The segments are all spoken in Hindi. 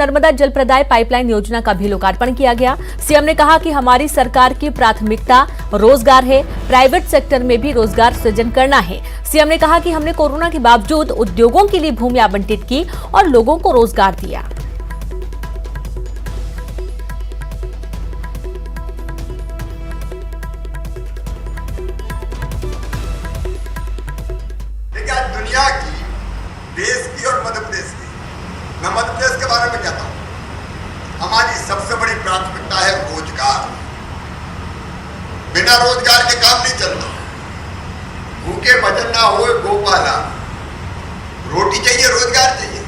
नर्मदा जल प्रदाय पाइपलाइन योजना का भी लोकार्पण किया गया। सीएम ने कहा कि हमारी सरकार की प्राथमिकता रोजगार है, प्राइवेट सेक्टर में भी रोजगार सृजन करना है। सीएम ने कहा कि हमने कोरोना के बावजूद उद्योगों के लिए भूमि आवंटित की और लोगों को रोजगार दिया। दुनिया की, देश की और मध्य प्रदेश की, मैं मध्य प्रदेश के बारे में कहता हूं, हमारी सबसे बड़ी प्राथमिकता है रोजगार। बिना रोजगार के काम नहीं चलता। भूखे भजन ना हो गोपाला, रोटी चाहिए, रोजगार चाहिए।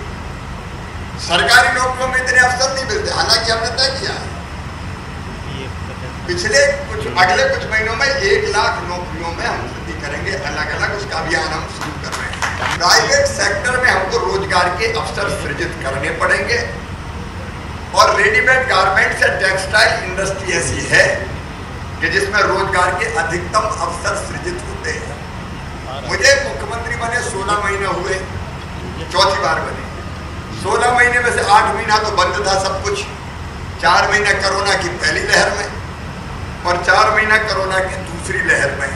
सरकारी नौकरियों में इतने अवसर नहीं मिलते, हालांकि हमने तय किया है अगले कुछ महीनों में 1 लाख नौकरियों में हम वृद्धि करेंगे, अलग अलग उसका अभियान हम शुरू कर रहे हैं। प्राइवेट सेक्टर में हमको रोजगार के अवसर सृजित करने पड़ेंगे और रेडीमेड गारमेंट्स या टेक्सटाइल इंडस्ट्री ऐसी है कि जिसमें रोजगार के अधिकतम अवसर सृजित होते हैं। मुझे मुख्यमंत्री बने 16 महीने हुए, चौथी बार बने। 16 महीने में से 8 महीना तो बंद था सब कुछ, 4 महीने कोरोना की पहली लहर में और 4 महीना कोरोना की दूसरी लहर में।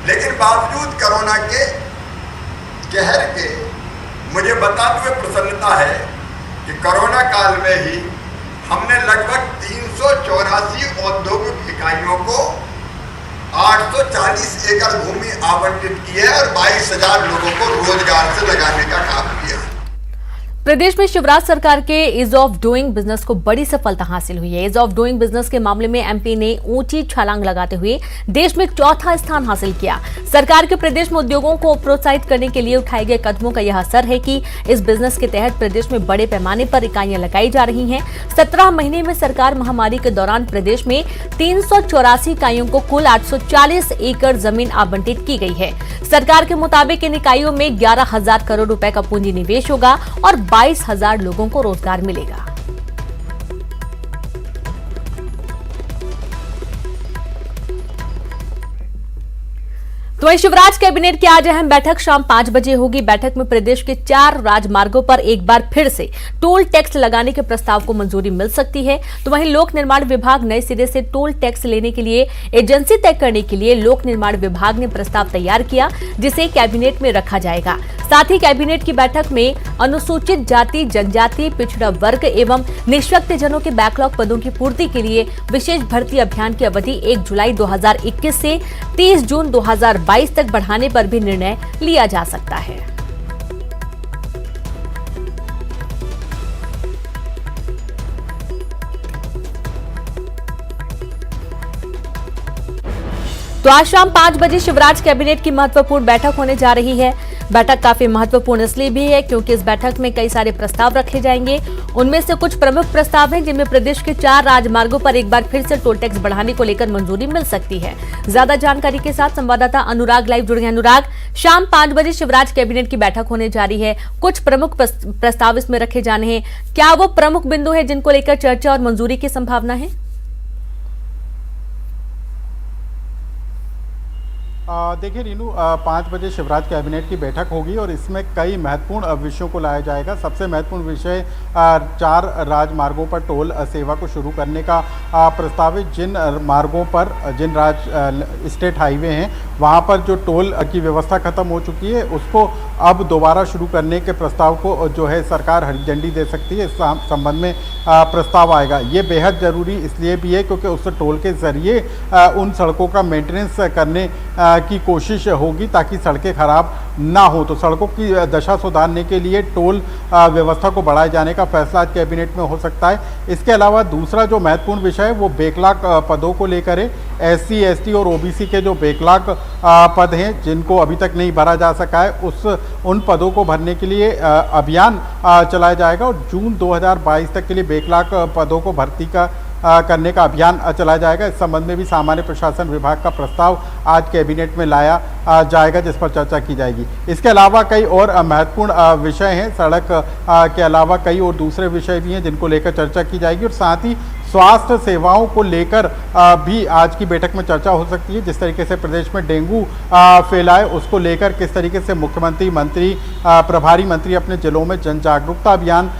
लेकिन बावजूद कोरोना के कहर के मुझे बताते हुए प्रसन्नता है कि कोरोना काल में ही हमने लगभग 384 औद्योगिक इकाइयों को 840 एकड़ भूमि आवंटित की है और 22,000 लोगों को रोजगार से लगाने का काम किया है। प्रदेश में शिवराज सरकार के ईज ऑफ डूइंग बिजनेस को बड़ी सफलता हासिल हुई है। ईज ऑफ डूइंग बिजनेस के मामले में एमपी ने ऊंची छलांग लगाते हुए देश में चौथा स्थान हासिल किया। सरकार के प्रदेश में उद्योगों को प्रोत्साहित करने के लिए उठाए गए कदमों का यह असर है कि इस बिजनेस के तहत प्रदेश में बड़े पैमाने पर इकाइयां लगाई जा रही हैं। 17 महीने में सरकार महामारी के दौरान प्रदेश में 384 इकाइयों को कुल 840 एकड़ जमीन आवंटित की गई है। सरकार के मुताबिक इन इकाइयों में 11,000 करोड़ रुपए का पूंजी निवेश होगा और 22,000 लोगों को रोजगार मिलेगा। तो वहीं शिवराज कैबिनेट की आज अहम बैठक शाम 5 बजे होगी। बैठक में प्रदेश के 4 राजमार्गों पर एक बार फिर से टोल टैक्स लगाने के प्रस्ताव को मंजूरी मिल सकती है। तो वहीं लोक निर्माण विभाग नए सिरे से टोल टैक्स लेने के लिए एजेंसी तय करने के लिए लोक निर्माण विभाग ने प्रस्ताव तैयार किया, जिसे कैबिनेट में रखा जाएगा। साथ ही कैबिनेट की बैठक में अनुसूचित जाति, जनजाति, पिछड़ा वर्ग एवं निःशक्तजनों के बैकलॉग पदों की पूर्ति के लिए विशेष भर्ती अभियान की अवधि 1 जुलाई 2021 से 30 जून 2022 तक बढ़ाने पर भी निर्णय लिया जा सकता है। तो आज शाम 5 बजे शिवराज कैबिनेट की महत्वपूर्ण बैठक होने जा रही है। बैठक काफी महत्वपूर्ण इसलिए भी है क्योंकि इस बैठक में कई सारे प्रस्ताव रखे जाएंगे। उनमें से कुछ प्रमुख प्रस्ताव हैं जिनमें प्रदेश के 4 राजमार्गों पर एक बार फिर से टोल टैक्स बढ़ाने को लेकर मंजूरी मिल सकती है। ज्यादा जानकारी के साथ संवाददाता अनुराग लाइव जुड़े हैं। अनुराग, शाम 5 बजे शिवराज कैबिनेट की बैठक होने जा रही है, कुछ प्रमुख प्रस्ताव इसमें रखे जाने हैं। क्या वो प्रमुख बिंदु है जिनको लेकर चर्चा और मंजूरी की संभावना है? देखिए रीनू, 5 बजे शिवराज कैबिनेट की बैठक होगी और इसमें कई महत्वपूर्ण विषयों को लाया जाएगा। सबसे महत्वपूर्ण विषय 4 राजमार्गों पर टोल सेवा को शुरू करने का प्रस्ताव है। जिन मार्गों पर, जिन स्टेट हाईवे हैं वहाँ पर जो टोल की व्यवस्था खत्म हो चुकी है उसको अब दोबारा शुरू करने के प्रस्ताव को जो है सरकार हरी झंडी दे सकती है। इस संबंध में प्रस्ताव आएगा। ये बेहद ज़रूरी इसलिए भी है क्योंकि उस टोल के ज़रिए उन सड़कों का मेंटेनेंस करने की कोशिश होगी ताकि सड़कें खराब ना हो। तो सड़कों की दशा सुधारने के लिए टोल व्यवस्था को बढ़ाए जाने का फैसला आज कैबिनेट में हो सकता है। इसके अलावा दूसरा जो महत्वपूर्ण विषय है वो बैकलॉग पदों को लेकर है। SC, ST और OBC के जो बैकलॉग पद हैं जिनको अभी तक नहीं भरा जा सका है उन पदों को भरने के लिए अभियान चलाया जाएगा और जून 2022 तक के लिए बैकलॉग पदों को भर्ती करने का अभियान चलाया जाएगा। इस संबंध में भी सामान्य प्रशासन विभाग का प्रस्ताव आज कैबिनेट में लाया जाएगा जिस पर चर्चा की जाएगी। इसके अलावा कई और महत्वपूर्ण विषय हैं। सड़क के अलावा कई और दूसरे विषय भी हैं जिनको लेकर चर्चा की जाएगी और साथ ही स्वास्थ्य सेवाओं को लेकर भी आज की बैठक में चर्चा हो सकती है। जिस तरीके से प्रदेश में डेंगू फैला है उसको लेकर किस तरीके से मुख्यमंत्री, मंत्री, प्रभारी मंत्री अपने जिलों में जन जागरूकता अभियान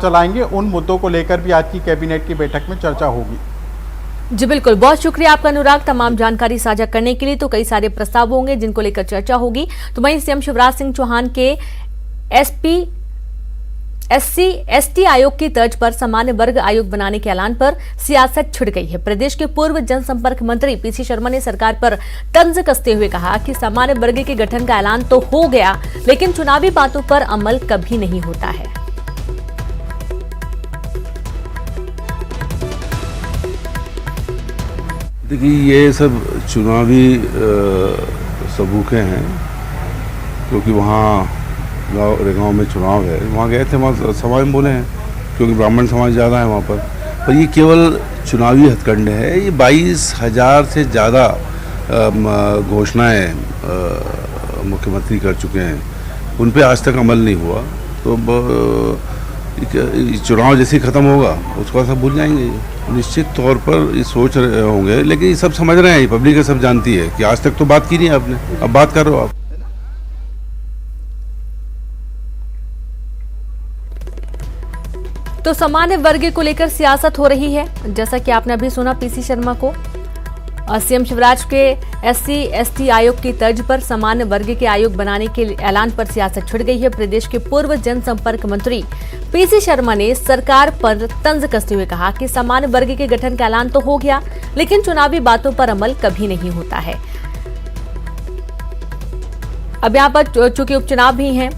चलाएंगे, उन मुद्दों को लेकर भी आज की कैबिनेट की बैठक में चर्चा होगी। जी बिल्कुल, बहुत शुक्रिया आपका अनुराग तमाम जानकारी साझा करने के लिए। तो कई सारे प्रस्ताव होंगे जिनको लेकर चर्चा होगी। तो वहीं सीएम शिवराज सिंह चौहान के SC/ST आयोग की तर्ज पर सामान्य वर्ग आयोग बनाने के ऐलान पर सियासत छिड़ गई है। प्रदेश के पूर्व जनसंपर्क मंत्री पीसी शर्मा ने सरकार पर तंज कसते हुए कहा कि सामान्य वर्ग के गठन का ऐलान तो हो गया, लेकिन चुनावी बातों पर अमल कभी नहीं होता है। देखिए, ये सब चुनावी सबूखे हैं, क्योंकि वहाँ गाँव में चुनाव है, वहाँ गए थे, वहाँ सभा में बोले हैं, क्योंकि ब्राह्मण समाज ज़्यादा है वहाँ पर ये केवल चुनावी हथकंडे है। ये 22,000 से ज़्यादा घोषणाएं मुख्यमंत्री कर चुके हैं, उन पे आज तक अमल नहीं हुआ। तो चुनाव जैसे ही ख़त्म होगा उसको सब भूल जाएंगे। निश्चित तौर पर ये सोच रहे होंगे, लेकिन ये सब समझ रहे हैं, पब्लिक सब जानती है कि आज तक तो बात की नहीं आपने, अब बात कर रहे हो आप। तो सामान्य वर्ग को लेकर सियासत हो रही है, जैसा कि आपने अभी सुना पीसी शर्मा को। सीएम शिवराज के SC/ST आयोग की तर्ज पर सामान्य वर्ग के आयोग बनाने के ऐलान पर सियासत छिड़ गई है। प्रदेश के पूर्व जनसंपर्क मंत्री पीसी शर्मा ने सरकार पर तंज कसते हुए कहा कि सामान्य वर्ग के गठन का ऐलान तो हो गया, लेकिन चुनावी बातों पर अमल कभी नहीं होता है। अब यहाँ पर चूंकि उपचुनाव भी हैं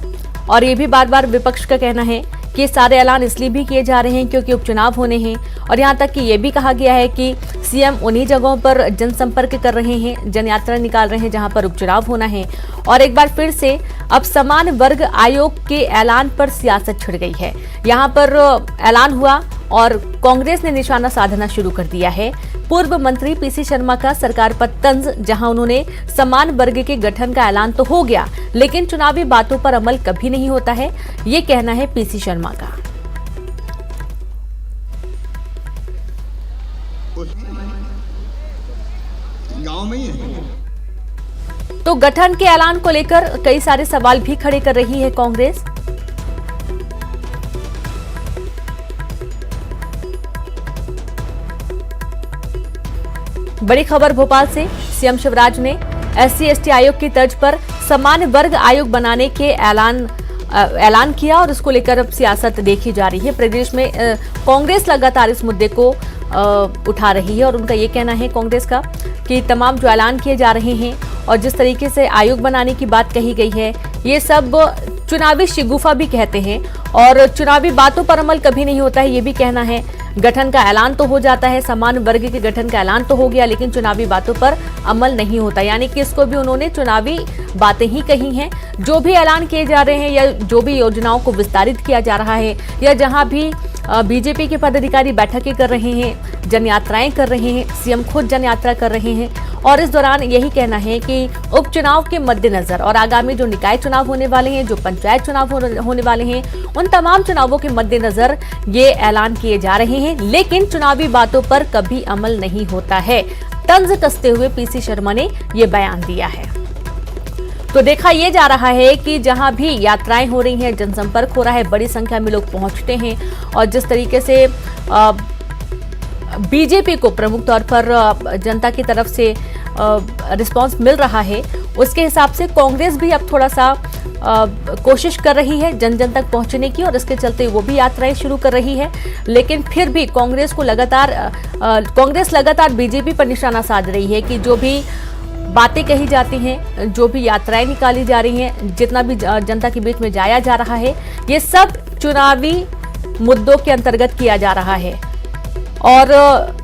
और ये भी बार बार विपक्ष का कहना है कि सारे ऐलान इसलिए भी किए जा रहे हैं क्योंकि उपचुनाव होने हैं, और यहाँ तक कि ये भी कहा गया है कि सीएम उन्हीं जगहों पर जनसंपर्क कर रहे हैं, जनयात्रा निकाल रहे हैं जहां पर उपचुनाव होना है। और एक बार फिर से अब समान वर्ग आयोग के ऐलान पर सियासत छिड़ गई है। यहाँ पर ऐलान हुआ और कांग्रेस ने निशाना साधना शुरू कर दिया है। पूर्व मंत्री पीसी शर्मा का सरकार पर तंज, जहां उन्होंने समान वर्ग के गठन का ऐलान तो हो गया, लेकिन चुनावी बातों पर अमल कभी नहीं होता है, ये कहना है पीसी शर्मा का। गांव में ही है। तो गठन के ऐलान को लेकर कई सारे सवाल भी खड़े कर रही है कांग्रेस। बड़ी खबर भोपाल से, सीएम शिवराज ने SC/ST आयोग की तर्ज पर सामान्य वर्ग आयोग बनाने के ऐलान किया और इसको लेकर अब सियासत देखी जा रही है। प्रदेश में कांग्रेस लगातार इस मुद्दे को उठा रही है और उनका ये कहना है कांग्रेस का कि तमाम जो ऐलान किए जा रहे हैं और जिस तरीके से आयोग बनाने की बात कही गई है, ये सब चुनावी शिगुफा भी कहते हैं और चुनावी बातों पर अमल कभी नहीं होता है, ये भी कहना है। गठन का ऐलान तो हो जाता है, समान वर्ग के गठन का ऐलान तो हो गया, लेकिन चुनावी बातों पर अमल नहीं होता, यानी कि इसको भी उन्होंने चुनावी बातें ही कही हैं। जो भी ऐलान किए जा रहे हैं या जो भी योजनाओं को विस्तारित किया जा रहा है या जहां भी बीजेपी के पदाधिकारी बैठकें कर रहे हैं, जनयात्राएं कर रहे हैं, सीएम खुद जनयात्रा कर रहे हैं और इस दौरान यही कहना है कि उपचुनाव के मद्देनजर और आगामी जो निकाय चुनाव होने वाले हैं, जो पंचायत चुनाव होने वाले हैं, उन तमाम चुनावों के मद्देनजर ये ऐलान किए जा रहे हैं, लेकिन चुनावी बातों पर कभी अमल नहीं होता है। तंज कसते हुए पीसी शर्मा ने ये बयान दिया है। तो देखा यह जा रहा है कि जहां भी यात्राएं हो रही हैं, जनसंपर्क हो रहा है, बड़ी संख्या में लोग पहुंचते हैं और जिस तरीके से बीजेपी को प्रमुख तौर पर जनता की तरफ से रिस्पांस मिल रहा है, उसके हिसाब से कांग्रेस भी अब थोड़ा सा कोशिश कर रही है जन जन तक पहुंचने की और इसके चलते वो भी यात्राएं शुरू कर रही है। लेकिन फिर भी कांग्रेस लगातार बीजेपी पर निशाना साध रही है कि जो भी बातें कही जाती हैं, जो भी यात्राएं निकाली जा रही हैं, जितना भी जनता के बीच में जाया जा रहा है, ये सब चुनावी मुद्दों के अंतर्गत किया जा रहा है। और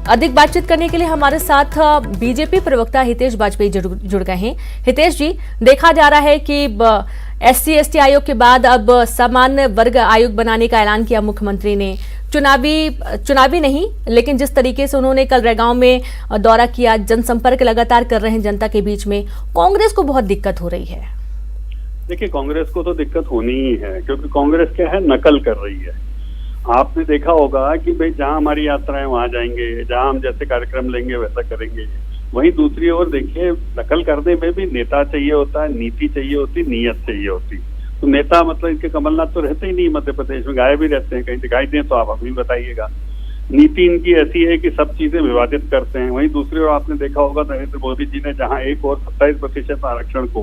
अधिक बातचीत करने के लिए हमारे साथ बीजेपी प्रवक्ता हितेश बाजपेयी जुड़ गए हैं। हितेश जी, देखा जा रहा है कि SC/ST आयोग के बाद अब सामान्य वर्ग आयोग बनाने का ऐलान किया मुख्यमंत्री ने। चुनावी नहीं, लेकिन जिस तरीके से उन्होंने कल रैगांव में दौरा किया, जनसंपर्क लगातार कर रहे हैं जनता के बीच में, कांग्रेस को बहुत दिक्कत हो रही है। देखिए, कांग्रेस को तो दिक्कत होनी ही है, क्योंकि कांग्रेस क्या है, नकल कर रही है आपने देखा होगा कि भाई जहां हमारी यात्राएं वहां जाएंगे, जहां हम जैसे कार्यक्रम लेंगे वैसा करेंगे। वहीं दूसरी ओर देखिए, नकल करने में भी नेता चाहिए होता है, नीति चाहिए होती, नीयत चाहिए होती। तो नेता मतलब इनके कमलनाथ तो रहते ही नहीं मध्य प्रदेश में, गायब ही रहते हैं। कहीं दिखाई दें तो आप हमें बताइएगा। नीति इनकी ऐसी है कि सब चीजें विवादित करते हैं। वहीं दूसरी ओर आपने देखा होगा नरेंद्र मोदी जी ने जहां एक और 27% आरक्षण को,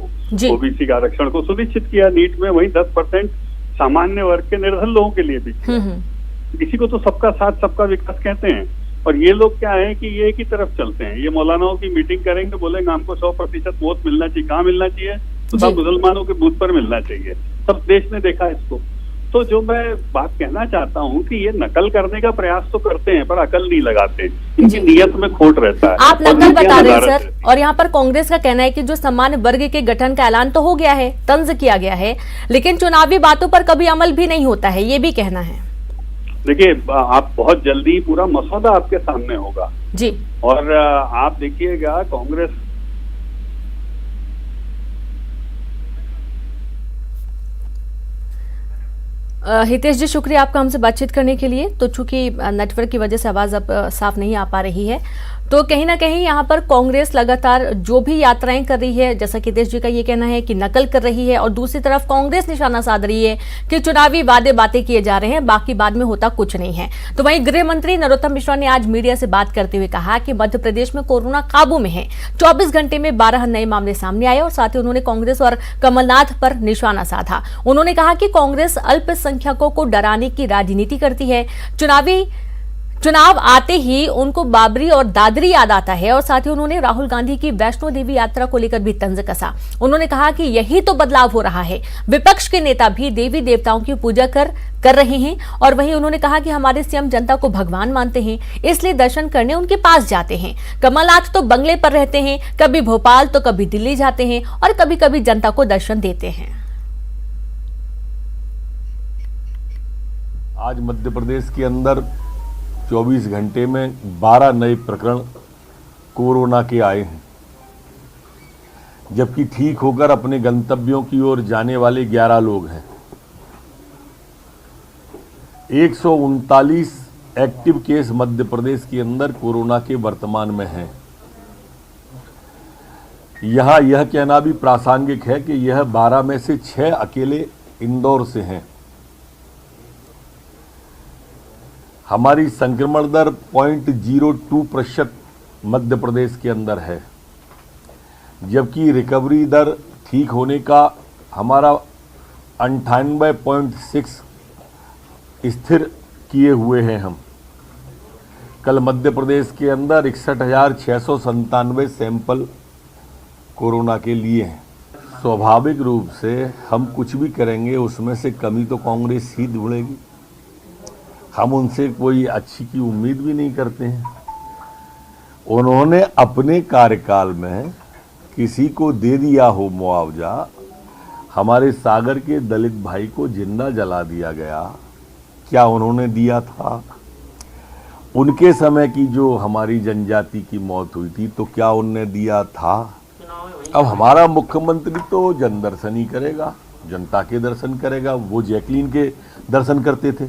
ओबीसी का आरक्षण को सुनिश्चित किया नीट में, वहीं 10% सामान्य वर्ग के निर्धन लोगों के लिए भी किया। इसी को तो सबका साथ सबका विकास कहते हैं। और ये लोग क्या है कि ये एक ही तरफ चलते हैं। ये मौलानाओं की मीटिंग करेंगे, बोलेंगे हमको 100% वोट मिलना चाहिए। कहाँ मिलना चाहिए? तो सब मुसलमानों के बूथ पर मिलना चाहिए। सब देश ने देखा इसको। तो जो मैं बात कहना चाहता हूँ कि ये नकल करने का प्रयास तो करते हैं पर अकल नहीं लगाते, इनकी नीयत में खोट रहता है। आप नकल बता रहे हैं सर, और यहाँ पर कांग्रेस का कहना है कि जो सामान्य वर्ग के गठन का ऐलान तो हो गया है, तंज किया गया है, लेकिन चुनावी बातों पर कभी अमल भी नहीं होता है, ये भी कहना है। देखिए, आप बहुत जल्दी पूरा मसौदा आपके सामने होगा जी, और आप देखिएगा कांग्रेस हितेश जी, शुक्रिया आपका हमसे बातचीत करने के लिए। तो चूंकि नेटवर्क की वजह से आवाज अब साफ नहीं आ पा रही है, तो कहीं ना कहीं यहाँ पर कांग्रेस लगातार जो भी यात्राएं कर रही है, जैसा कि हितेश जी का ये कहना है कि नकल कर रही है, और दूसरी तरफ कांग्रेस निशाना साध रही है कि चुनावी वादे बातें किए जा रहे हैं, बाकी बाद में होता कुछ नहीं है। तो वहीं गृह मंत्री नरोत्तम मिश्रा ने आज मीडिया से बात करते हुए कहा कि मध्य प्रदेश में कोरोना काबू में है। 24 घंटे में 12 नए मामले सामने आए और साथ ही उन्होंने कांग्रेस और कमलनाथ पर निशाना साधा। उन्होंने कहा कि कांग्रेस अल्पसंख्यकों को डराने की राजनीति करती है। चुनाव आते ही उनको बाबरी और दादरी याद आता है, और साथ ही उन्होंने राहुल गांधी की वैष्णो देवी यात्रा को लेकर भी तंज कसा। उन्होंने कहा कि यही तो बदलाव हो रहा है, विपक्ष के नेता भी देवी देवताओं की पूजा कर रहे हैं। और वहीं उन्होंने कहा कि हमारे सीएम जनता को भगवान मानते हैं, इसलिए दर्शन करने उनके पास जाते हैं। कमलनाथ तो बंगले पर रहते हैं, कभी भोपाल तो कभी दिल्ली जाते हैं, और कभी कभी जनता को दर्शन देते हैं। आज मध्य प्रदेश के अंदर 24 घंटे में 12 नए प्रकरण कोरोना के आए हैं, जबकि ठीक होकर अपने गंतव्यों की ओर जाने वाले 11 लोग हैं। 139 एक्टिव केस मध्य प्रदेश के अंदर कोरोना के वर्तमान में हैं। यहां यह कहना भी प्रासंगिक है कि यह 12 में से 6 अकेले इंदौर से हैं। हमारी संक्रमण दर 0.02% मध्य प्रदेश के अंदर है, जबकि रिकवरी दर ठीक होने का हमारा 98.6 स्थिर किए हुए हैं हम। कल मध्य प्रदेश के अंदर 61,697 सैंपल कोरोना के लिए हैं। स्वाभाविक रूप से हम कुछ भी करेंगे उसमें से कमी तो कांग्रेस ही ढूंढेगी। हम उनसे कोई अच्छी की उम्मीद भी नहीं करते हैं। उन्होंने अपने कार्यकाल में किसी को दे दिया हो मुआवजा। हमारे सागर के दलित भाई को जिंदा जला दिया गया, क्या उन्होंने दिया था? उनके समय की जो हमारी जनजाति की मौत हुई थी तो क्या उनने दिया था? अब हमारा मुख्यमंत्री तो जन दर्शन ही करेगा, जनता के दर्शन करेगा। वो जैकलीन के दर्शन करते थे।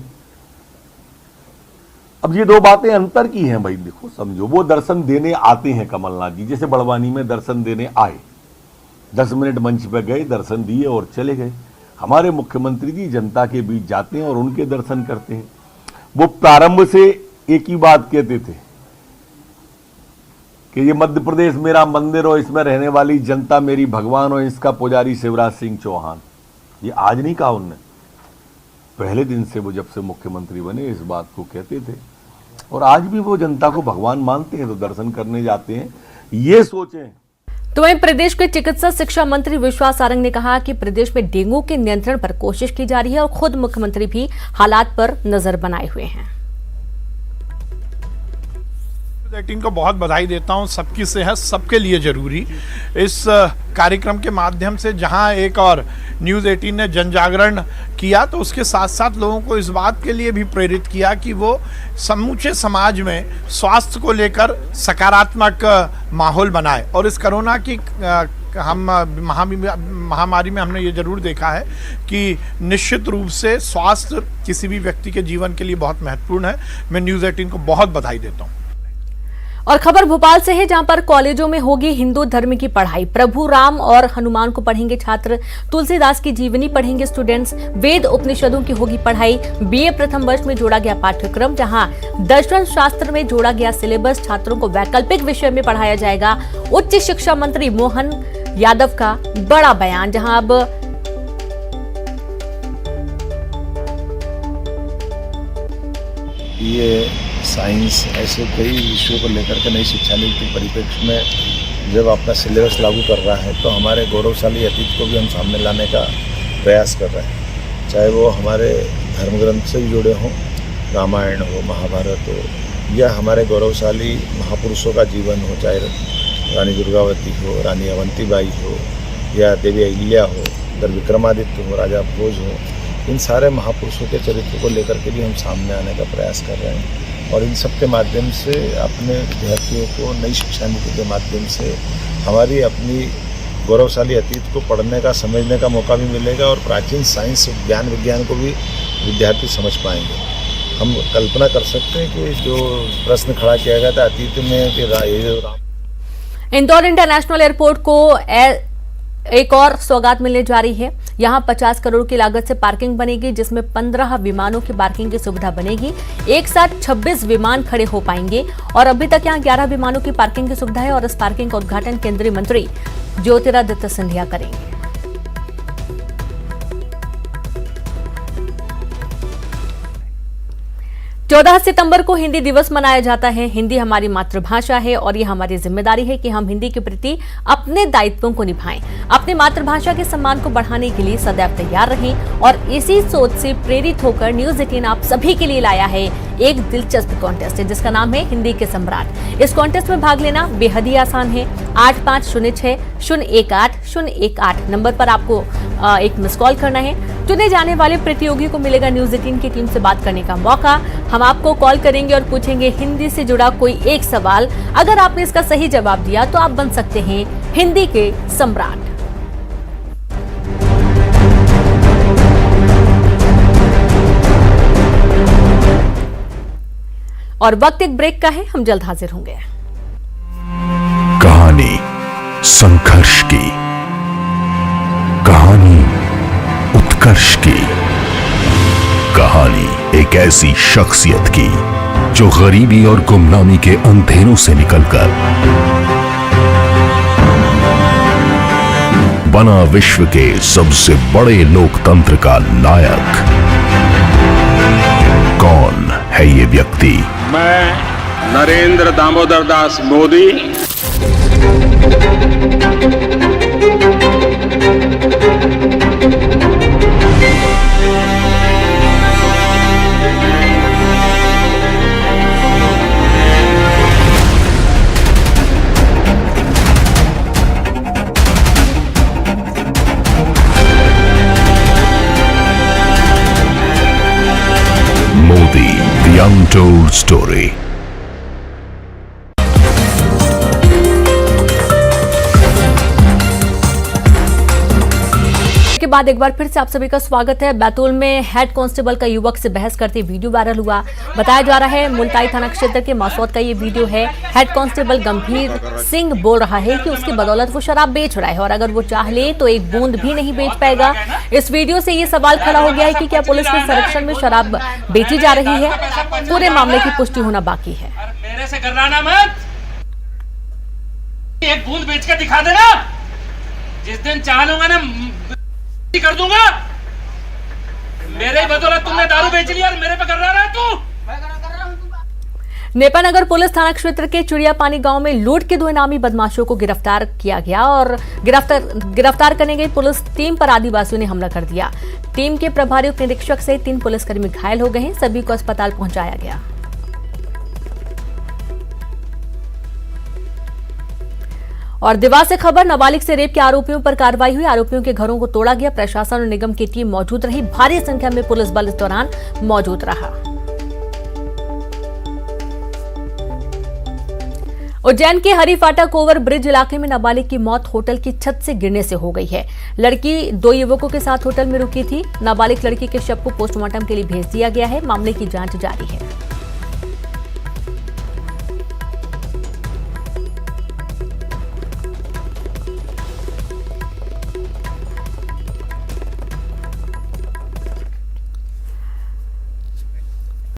अब ये दो बातें अंतर की हैं भाई। देखो, समझो, वो दर्शन देने आते हैं कमलनाथ जी, जैसे बड़वानी में दर्शन देने आए, 10 मिनट मंच पे गए, दर्शन दिए और चले गए। हमारे मुख्यमंत्री जी जनता के बीच जाते हैं और उनके दर्शन करते हैं। वो प्रारंभ से एक ही बात कहते थे कि ये मध्य प्रदेश मेरा मंदिर और इसमें रहने वाली जनता मेरी भगवान और इसका पुजारी शिवराज सिंह चौहान। ये आज नहीं कहा उनने, पहले दिन से वो जब से मुख्यमंत्री बने इस बात को कहते थे, और आज भी वो जनता को भगवान मानते हैं तो दर्शन करने जाते हैं। ये सोचें। तो वहीं प्रदेश के चिकित्सा शिक्षा मंत्री विश्वास सारंग ने कहा कि प्रदेश में डेंगू के नियंत्रण पर कोशिश की जा रही है, और खुद मुख्यमंत्री भी हालात पर नजर बनाए हुए हैं। कोविड-19 को बहुत बधाई देता हूं। सबकी सेहत सबके लिए जरूरी। इस कार्यक्रम के माध्यम से जहां एक और न्यूज़ 18 ने जन जागरण किया, तो उसके साथ साथ लोगों को इस बात के लिए भी प्रेरित किया कि वो समूचे समाज में स्वास्थ्य को लेकर सकारात्मक माहौल बनाए और इस कोरोना की हम महामारी में हमने ये जरूर देखा है कि निश्चित रूप से स्वास्थ्य किसी भी व्यक्ति के जीवन के लिए बहुत महत्वपूर्ण है। मैं न्यूज़ 18 को बहुत बधाई देता हूँ। और खबर भोपाल से है, जहां पर कॉलेजों में होगी हिंदू धर्म की पढ़ाई। प्रभु राम और हनुमान को पढ़ेंगे छात्र, तुलसीदास की जीवनी पढ़ेंगे स्टूडेंट्स, वेद उपनिषदों की होगी पढ़ाई। बीए प्रथम वर्ष में जोड़ा गया पाठ्यक्रम, जहां दर्शन शास्त्र में जोड़ा गया सिलेबस। छात्रों को वैकल्पिक विषय में पढ़ाया जाएगा। उच्च शिक्षा मंत्री मोहन यादव का बड़ा बयान, जहां अब ये साइंस ऐसे कई विषयों को लेकर के नई शिक्षा नीति के परिप्रेक्ष्य में जब अपना सिलेबस लागू कर रहा है तो हमारे गौरवशाली अतीत को भी हम सामने लाने का प्रयास कर रहे हैं। चाहे वो हमारे धर्म ग्रंथ से भी जुड़े हों, रामायण हो, महाभारत हो, या हमारे गौरवशाली महापुरुषों का जीवन हो, चाहे रानी दुर्गावती हो, रानी अवंतीबाई हो, या देवी अहिल्या हो, इधर विक्रमादित्य हो, राजा भोज हो, इन सारे महापुरुषों के चरित्र को लेकर के भी हम सामने आने का प्रयास कर रहे हैं। और इन सब के माध्यम से अपने विद्यार्थियों को नई शिक्षा नीति के माध्यम से हमारी अपनी गौरवशाली अतीत को पढ़ने का, समझने का मौका भी मिलेगा और प्राचीन साइंस ज्ञान विज्ञान को भी विद्यार्थी समझ पाएंगे। हम कल्पना कर सकते हैं कि जो प्रश्न खड़ा किया गया था अतीत में कि इंदौर इंटरनेशनल एयरपोर्ट को एक और सौगात मिलने जा रही है। यहां 50 करोड़ की लागत से पार्किंग बनेगी, जिसमें 15 विमानों की पार्किंग की सुविधा बनेगी। एक साथ 26 विमान खड़े हो पाएंगे और अभी तक यहां 11 विमानों की पार्किंग की सुविधा है और इस पार्किंग का उद्घाटन केंद्रीय मंत्री ज्योतिरादित्य सिंधिया करेंगे। 14 सितंबर को हिंदी दिवस मनाया जाता है। हिंदी हमारी मातृभाषा है और ये हमारी जिम्मेदारी है कि हम हिंदी के प्रति अपने दायित्वों को निभाएं, अपनी मातृभाषा के सम्मान को बढ़ाने के लिए सदैव तैयार रहें। और इसी सोच से प्रेरित होकर न्यूज़ 18 आप सभी के लिए लाया है एक दिलचस्प कॉन्टेस्ट है, जिसका नाम है हिंदी के सम्राट। इस कॉन्टेस्ट में भाग लेना बेहद ही आसान है। 8506-018-018 नंबर पर आपको एक मिस कॉल करना है। चुने जाने वाले प्रतियोगी को मिलेगा न्यूज़ 18 की टीम से बात करने का मौका। हम आपको कॉल करेंगे और पूछेंगे हिंदी से जुड़ा कोई एक सवाल। अगर आपने इसका सही जवाब दिया तो आप बन सकते हैं हिंदी के सम्राट। और वक्त एक ब्रेक का है, हम जल्द हाजिर होंगे। कहानी संघर्ष की, कहानी उत्कर्ष की, कहानी एक ऐसी शख्सियत की जो गरीबी और गुमनामी के अंधेरों से निकलकर बना विश्व के सबसे बड़े लोकतंत्र का नायक। कौन है ये व्यक्ति? मैं Narendra Damodar Das Modi Modi, The Untold Story। के बाद एक बार फिर से आप सभी का स्वागत है। बैतूल में हेड कांस्टेबल का युवक से बहस करते वीडियो वायरल हुआ। बताया जा रहा है मुल्ताई थाना क्षेत्र के मासौद का ये वीडियो है। हेड कांस्टेबल गंभीर सिंह बोल रहा है कि उसकी बदौलत वो शराब बेच रहा है और अगर वो चाह ले तो एक बूंद भी नहीं बेच पाएगा। इस वीडियो से ये सवाल खड़ा हो गया है कि क्या पुलिस के संरक्षण में शराब बेची जा रही है। पूरे मामले की पुष्टि होना बाकी है। मेरे से घबराना मत, एक बूंद बेच के दिखा देना। जिस दिन चाह लूंगा ना कर दूंगा। मेरे बदौलत तुमने दारू बेच लिया और मेरे पे कर रहा है तू। नेपानगर पुलिस थाना क्षेत्र के चिड़ियापानी गांव में लूट के 2 इनामी बदमाशों को गिरफ्तार किया गया और गिरफ्तार करने गई पुलिस टीम पर आदिवासियों ने हमला कर दिया। टीम के प्रभारी उप निरीक्षक सहित 3 पुलिसकर्मी घायल हो गए हैं। सभी को अस्पताल पहुंचाया गया। और देवास से खबर, नाबालिग से रेप के आरोपियों पर कार्रवाई हुई। आरोपियों के घरों को तोड़ा गया। प्रशासन और निगम की टीम मौजूद रही। भारी संख्या में पुलिस बल इस दौरान मौजूद रहा। उज्जैन के हरिफाटक ओवर ब्रिज इलाके में नाबालिग की मौत होटल की छत से गिरने से हो गई है। लड़की 2 युवकों के साथ होटल में रुकी थी। नाबालिग लड़की के शव को पोस्टमार्टम के लिए भेज दिया गया है। मामले की जांच जारी है।